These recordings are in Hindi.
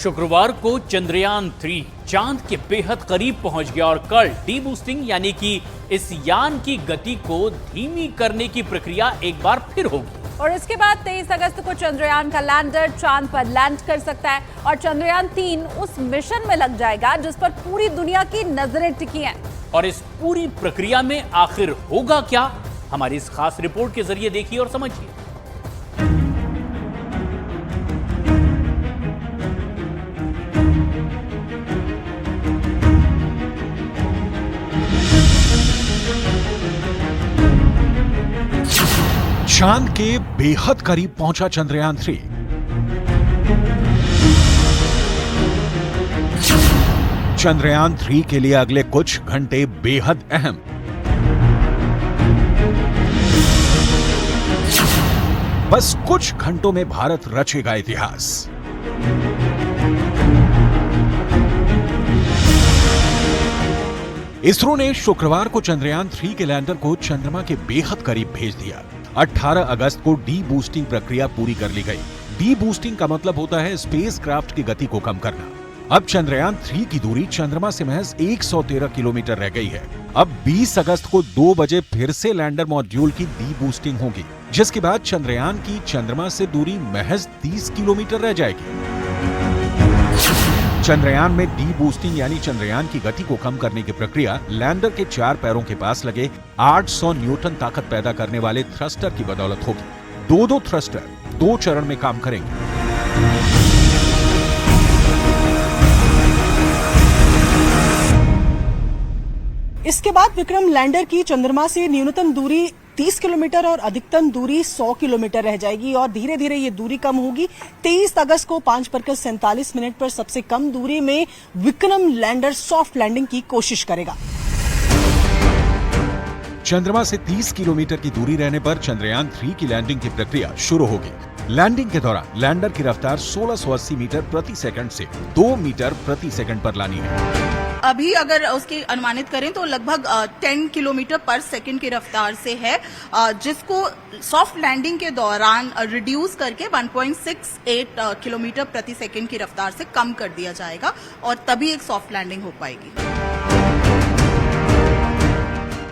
शुक्रवार को चंद्रयान 3 चांद के बेहद करीब पहुंच गया और कल डी बूस्टिंग यानी कि इस यान की गति को धीमी करने की प्रक्रिया एक बार फिर होगी। और इसके बाद 23 अगस्त को चंद्रयान का लैंडर चांद पर लैंड कर सकता है और चंद्रयान 3 उस मिशन में लग जाएगा जिस पर पूरी दुनिया की नजरें टिकी हैं। और इस पूरी प्रक्रिया में आखिर होगा क्या, हमारी इस खास रिपोर्ट के जरिए देखिए और समझिए। चांद के बेहद करीब पहुंचा चंद्रयान 3। चंद्रयान 3 के लिए अगले कुछ घंटे बेहद अहम। बस कुछ घंटों में भारत रचेगा इतिहास। इसरो ने शुक्रवार को चंद्रयान 3 के लैंडर को चंद्रमा के बेहद करीब भेज दिया। 18 अगस्त को डी बूस्टिंग प्रक्रिया पूरी कर ली गई। डी बूस्टिंग का मतलब होता है स्पेसक्राफ्ट की गति को कम करना। अब चंद्रयान 3 की दूरी चंद्रमा से महज 113 किलोमीटर रह गई है। अब 20 अगस्त को 2 बजे फिर से लैंडर मॉड्यूल की डी बूस्टिंग होगी, जिसके बाद चंद्रयान की चंद्रमा से दूरी महज 30 किलोमीटर रह जाएगी। चंद्रयान में डी बूस्टिंग यानी चंद्रयान की गति को कम करने की प्रक्रिया लैंडर के 4 पैरों के पास लगे 800 न्यूटन ताकत पैदा करने वाले थ्रस्टर की बदौलत होगी। दो थ्रस्टर 2 चरण में काम करेंगे। इसके बाद विक्रम लैंडर की चंद्रमा से न्यूनतम दूरी 30 किलोमीटर और अधिकतम दूरी 100 किलोमीटर रह जाएगी और धीरे धीरे ये दूरी कम होगी। 23 अगस्त को 5:47 पर सबसे कम दूरी में विक्रम लैंडर सॉफ्ट लैंडिंग की कोशिश करेगा। चंद्रमा से 30 किलोमीटर की दूरी रहने पर चंद्रयान 3 की लैंडिंग की प्रक्रिया शुरू होगी। लैंडिंग के दौरान लैंडर की रफ्तार 1680 मीटर प्रति सेकंड से 2 मीटर प्रति सेकंड पर लानी है। अभी अगर उसकी अनुमानित करें तो लगभग 10 किलोमीटर पर सेकंड की रफ्तार से है, जिसको सॉफ्ट लैंडिंग के दौरान रिड्यूस करके 1.68 किलोमीटर प्रति सेकंड की रफ्तार से कम कर दिया जाएगा और तभी एक सॉफ्ट लैंडिंग हो पाएगी।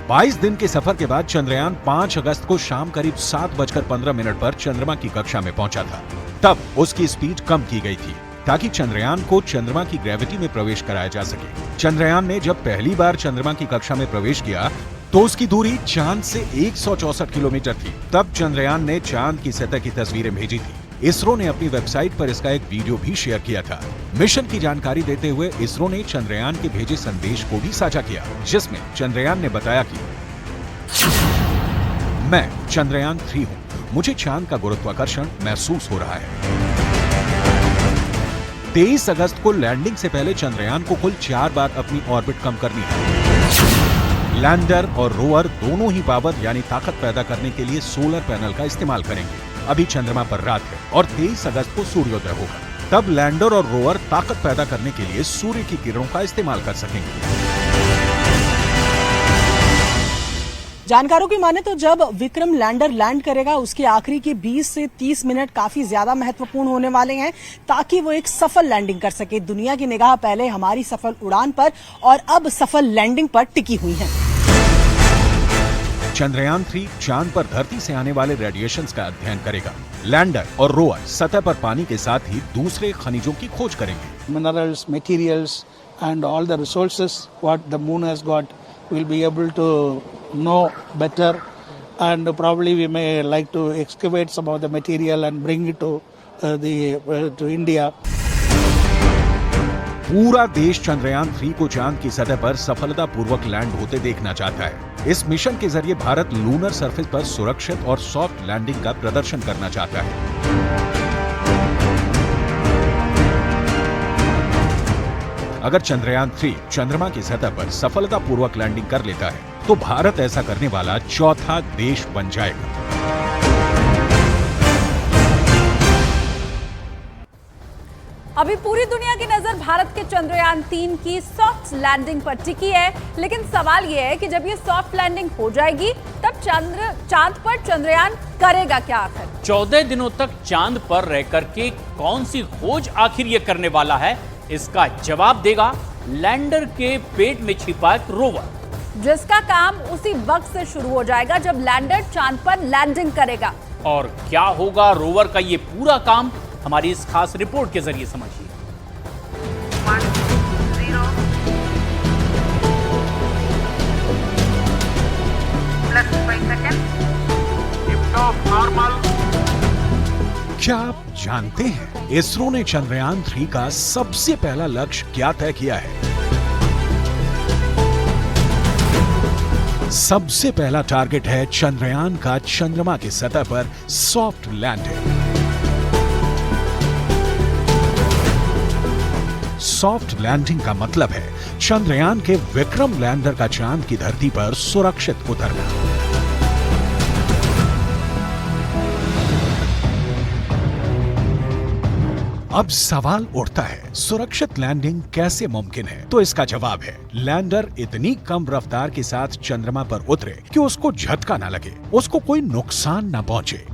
22 दिन के सफर के बाद चंद्रयान 5 अगस्त को शाम करीब 7:15 पर चंद्रमा की कक्षा में पहुंचा था। तब उसकी स्पीड कम की गई थी ताकि चंद्रयान को चंद्रमा की ग्रेविटी में प्रवेश कराया जा सके। चंद्रयान ने जब पहली बार चंद्रमा की कक्षा में प्रवेश किया तो उसकी दूरी चांद से 164 किलोमीटर थी। तब चंद्रयान ने चांद की सतह की तस्वीरें भेजी थी। इसरो ने अपनी वेबसाइट पर इसका एक वीडियो भी शेयर किया था। मिशन की जानकारी देते हुए इसरो ने चंद्रयान के भेजे संदेश को भी साझा किया, जिसमें चंद्रयान ने बताया कि मैं चंद्रयान 3 हूं, मुझे चांद का गुरुत्वाकर्षण महसूस हो रहा है। 23 अगस्त को लैंडिंग से पहले चंद्रयान को कुल 4 बार अपनी ऑर्बिट कम करनी है। लैंडर और रोवर दोनों ही पावर यानी ताकत पैदा करने के लिए सोलर पैनल का इस्तेमाल करेंगे। अभी चंद्रमा पर रात है और 23 अगस्त को सूर्योदय होगा। तब लैंडर और रोवर ताकत पैदा करने के लिए सूर्य की किरणों का इस्तेमाल कर सकेंगे। जानकारों की माने तो जब विक्रम लैंडर लैंड करेगा उसके आखिरी के 20 से 30 मिनट काफी ज्यादा महत्वपूर्ण होने वाले हैं ताकि वो एक सफल लैंडिंग कर सके। दुनिया की निगाह पहले हमारी सफल उड़ान पर और अब सफल लैंडिंग पर टिकी हुई है। चंद्रयान 3 चांद पर धरती से आने वाले रेडिएशंस का अध्ययन करेगा। लैंडर और रोवर सतह पर पानी के साथ ही दूसरे खनिजों की खोज करेंगे। Minerals, materials and all the resources what the moon has got we'll be able to know better, and probably we may like to excavate some of the material and bring it to India. पूरा देश चंद्रयान 3 को चांद की सतह पर सफलतापूर्वक लैंड होते देखना चाहता है। इस मिशन के जरिए भारत लूनर सरफेस पर सुरक्षित और सॉफ्ट लैंडिंग का प्रदर्शन करना चाहता है। अगर चंद्रयान 3 चंद्रमा की सतह पर सफलतापूर्वक लैंडिंग कर लेता है तो भारत ऐसा करने वाला चौथा देश बन जाएगा। अभी पूरी दुनिया की नजर भारत के चंद्रयान 3 की सॉफ्ट लैंडिंग पर टिकी है, लेकिन सवाल यह है कि जब ये सॉफ्ट लैंडिंग हो जाएगी तब चांद पर चंद्रयान करेगा क्या आखिर? 14 दिनों तक चांद पर रह करके कौन सी खोज आखिर ये करने वाला है, इसका जवाब देगा लैंडर के पेट में छिपा एक रोवर, जिसका काम उसी वक्त से शुरू हो जाएगा जब लैंडर चांद पर लैंडिंग करेगा। और क्या होगा रोवर का ये पूरा काम, हमारी इस खास रिपोर्ट के जरिए समझिए। 1 0 +5 seconds. Lift off normal. क्या आप जानते हैं इसरो ने चंद्रयान 3 का सबसे पहला लक्ष्य क्या तय किया है? सबसे पहला टारगेट है चंद्रयान का चंद्रमा की सतह पर सॉफ्ट लैंडिंग। सॉफ्ट लैंडिंग का मतलब है चंद्रयान के विक्रम लैंडर का चांद की धरती पर सुरक्षित उतरना। अब सवाल उठता है, सुरक्षित लैंडिंग कैसे मुमकिन है? तो इसका जवाब है, लैंडर इतनी कम रफ्तार के साथ चंद्रमा पर उतरे कि उसको झटका ना लगे, उसको कोई नुकसान ना पहुंचे।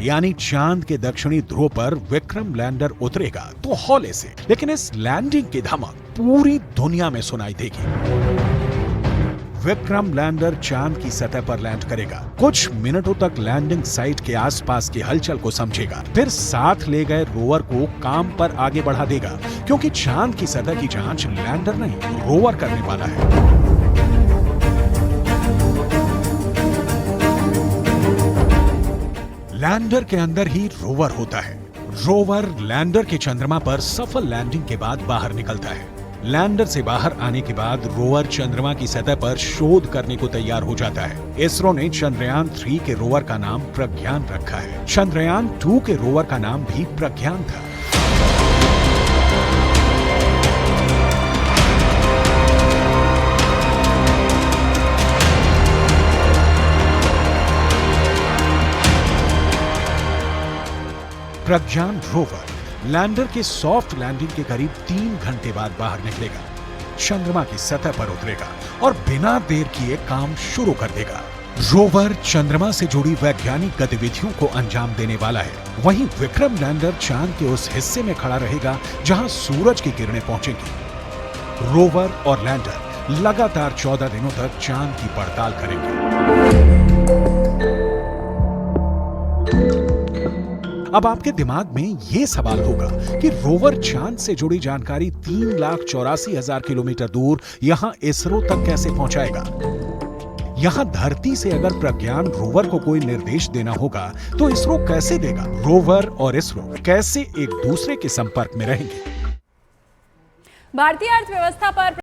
यानी चांद के दक्षिणी ध्रुव पर विक्रम लैंडर उतरेगा तो हौले से, लेकिन इस लैंडिंग की धमक पूरी दुनिया में सुनाई देगी। विक्रम लैंडर चांद की सतह पर लैंड करेगा, कुछ मिनटों तक लैंडिंग साइट के आसपास की हलचल को समझेगा, फिर साथ ले गए रोवर को काम पर आगे बढ़ा देगा, क्योंकि चांद की सतह की जांच लैंडर नहीं रोवर करने वाला है। लैंडर के अंदर ही रोवर होता है। रोवर लैंडर के चंद्रमा पर सफल लैंडिंग के बाद बाहर निकलता है। लैंडर से बाहर आने के बाद रोवर चंद्रमा की सतह पर शोध करने को तैयार हो जाता है। इसरो ने चंद्रयान 3 के रोवर का नाम प्रज्ञान रखा है। चंद्रयान 2 के रोवर का नाम भी प्रज्ञान था। प्रज्ञान रोवर लैंडर के सॉफ्ट लैंडिंग के करीब 3 घंटे बाद बाहर निकलेगा, चंद्रमा की सतह पर उतरेगा और बिना देर किए काम शुरू कर देगा। रोवर चंद्रमा से जुड़ी वैज्ञानिक गतिविधियों को अंजाम देने वाला है। वहीं विक्रम लैंडर चांद के उस हिस्से में खड़ा रहेगा जहां सूरज की किरणें पहुंचेंगी। रोवर और लैंडर लगातार 14 दिनों तक चांद की पड़ताल करेंगे। अब आपके दिमाग में ये सवाल होगा कि रोवर चांद से जुड़ी जानकारी 3,84,000 किलोमीटर दूर यहां इसरो तक कैसे पहुंचाएगा? यहां धरती से अगर प्रज्ञान रोवर को कोई निर्देश देना होगा तो इसरो कैसे देगा? रोवर और इसरो कैसे एक दूसरे के संपर्क में रहेंगे? भारतीय अर्थव्यवस्था पर